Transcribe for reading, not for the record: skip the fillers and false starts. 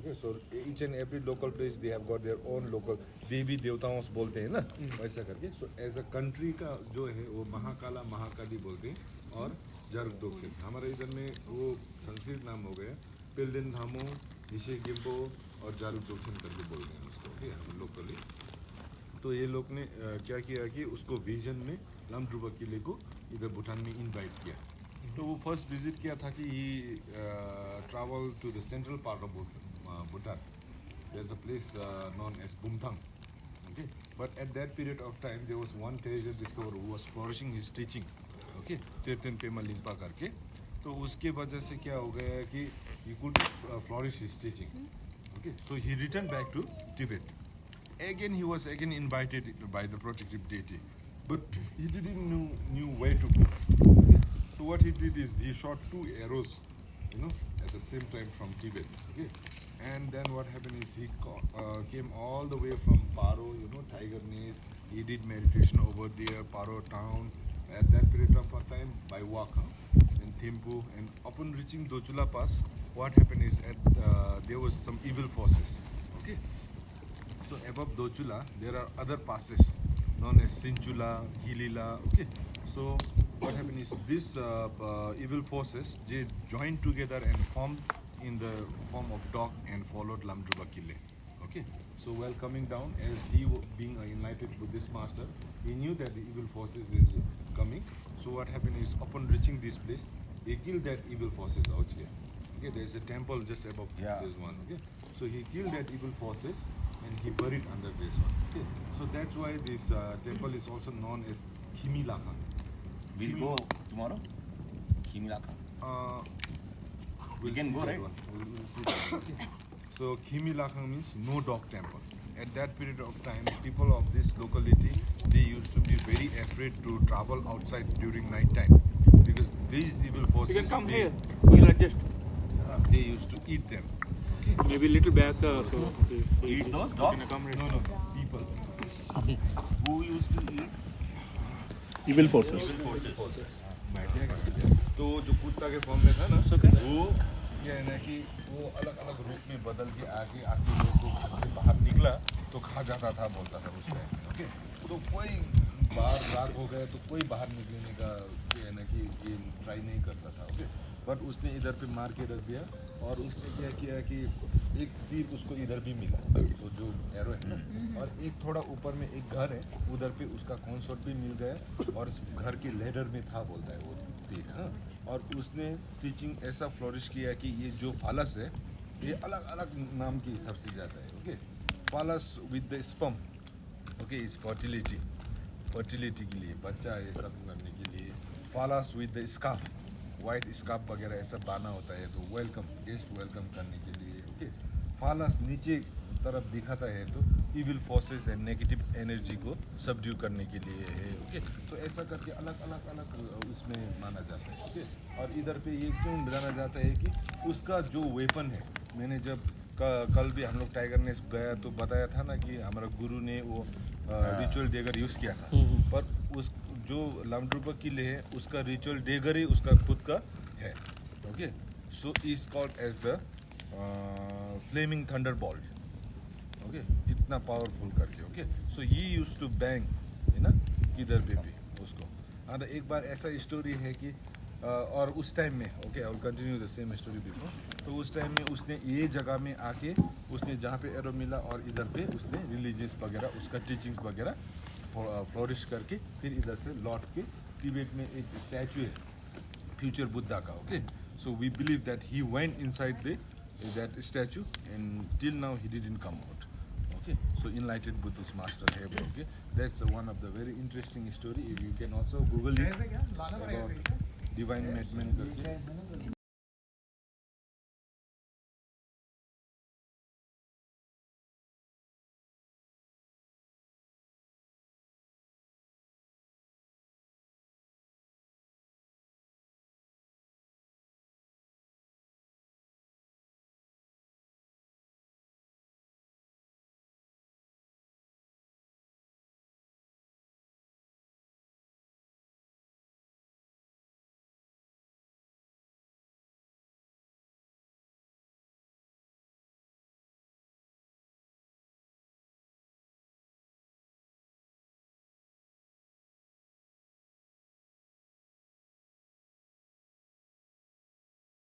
Okay, so each and every local place they have got their own local देवी देवताओं से बोलते हैं ना वैसा करके. So as a country का जो है वो महाकाला महाकाली बोलते हैं और जरगदोक्षिन. हमारे इधर में वो संस्कृत नाम हो गया पिल्डिन धामो निशे गिम्बो और जरगदोक्षिन करके बोलते हैं उसको. ओके हम लोकली. तो ये लोग ने क्या किया कि उसको विजन में लामड्रुबा किले को इधर भूटान में इनवाइट किया. तो वो फर्स्ट विजिट किया था कि he travel to the central part of Bhutan. There's a place known as Bumthang. Okay, but at that period of time there was one treasure discovered who was flourishing his teaching. Okay, Tirthan Pema Limpa करके. तो उसके वजह से क्या हो गया कि he could flourish his teaching. Okay, so he returned back to Tibet. Again he was again invited by the protective deity, but he didn't knew where to go. Okay? So what he did is he shot 2 arrows, at the same time from Tibet. Okay, and then what happened is he came all the way from Paro, Tiger Nest. He did meditation over there, Paro town, at that period of time by walk, in Thimphu, and upon reaching Dochula Pass, what happened is there was some evil forces. Okay, so above Dochula there are other passes known as Sinchula, Hilila. Okay, so what happened is these evil forces they joined together and formed in the form of dog and followed Lamdruba Kille. Okay, so while coming down, as he being an enlightened Buddhist master, he knew that the evil forces is coming. So what happened is upon reaching this place, he killed that evil forces out here. Okay, there's a temple just above this one. Okay, so he killed that evil forces and he buried under this one. Okay, so that's why this temple is also known as Khimilaka. We'll go tomorrow. Khimilaka. We can go, right? We'll see that. Okay. So Khimilaka means no dog temple. At that period of time, people of this locality they used to be very afraid to travel outside during night time because these evil forces. You can come here. We'll adjust. They used to eat them. Okay. Maybe a little back. Eat those dogs? No, people. Who used to eat? Evil forces. तो जो कुत्ता के form में था ना वो क्या है ना कि वो अलग अलग रूप में बदल के आके लोगों को घर से बाहर निकला तो खा जाता था बोलता था उस टाइम में. ओके, तो कोई बाहर रात हो गया तो कोई बाहर निकलने का क्या है ना कि ये ट्राई नहीं करता था. ओके, बट उसने इधर पे मार के रख दिया और उसने क्या किया कि एक तीर उसको इधर भी मिला तो जो एरो है ना, और एक थोड़ा ऊपर में एक घर है उधर पे उसका कौन शॉट भी मिल गया और इस घर के लेडर में था बोलता है वो तीर. हाँ, और उसने टीचिंग ऐसा फ्लोरिश किया कि ये जो फालस है ये अलग अलग नाम के हिसाब से जाता है. Okay, false with the sperm. Okay, is fertility के लिए बच्चा ये सब करने के लिए. False with the scarf, white scarf वगैरह ऐसा बाना होता है तो वेलकम गेस्ट वेलकम करने के लिए. ओके, फालस नीचे तरफ दिखाता है तो evil forces and negative energy को सबड्यू करने के लिए है. ओके, तो ऐसा करके अलग अलग उसमें माना जाता है. ओके, और इधर पे ये क्यों जाना जाता है कि उसका जो वेपन है, मैंने जब कल भी हम लोग टाइगर नेस्ट गया तो बताया था ना कि हमारा गुरु ने वो रिचुअल डेगर यूज़ किया था, पर उस जो लामड्रुबा किले है उसका रिचुअल डेगर ही उसका खुद का है. Okay, so is called as the flaming thunder bolt. Okay, इतना पावरफुल करके. Okay, so he use to bang है ना किधर पे भी उसको. हाँ, तो एक बार ऐसा स्टोरी है कि और उस टाइम में okay I will continue the same story before. तो उस टाइम में उसने ये जगह में आके उसने जहाँ पे एरो मिला और इधर पे उसने रिलीजियस वगैरह उसका टीचिंग्स वगैरह फ्लोरिश करके फिर इधर से लौट के तिब्बत में एक स्टैचू है फ्यूचर बुद्धा का. Okay, so we believe that he went inside that statue and till now he didn't come out. Okay, so enlightened Buddhist master here. Okay, that's one of the very interesting story. You can also Google it about divine madman करके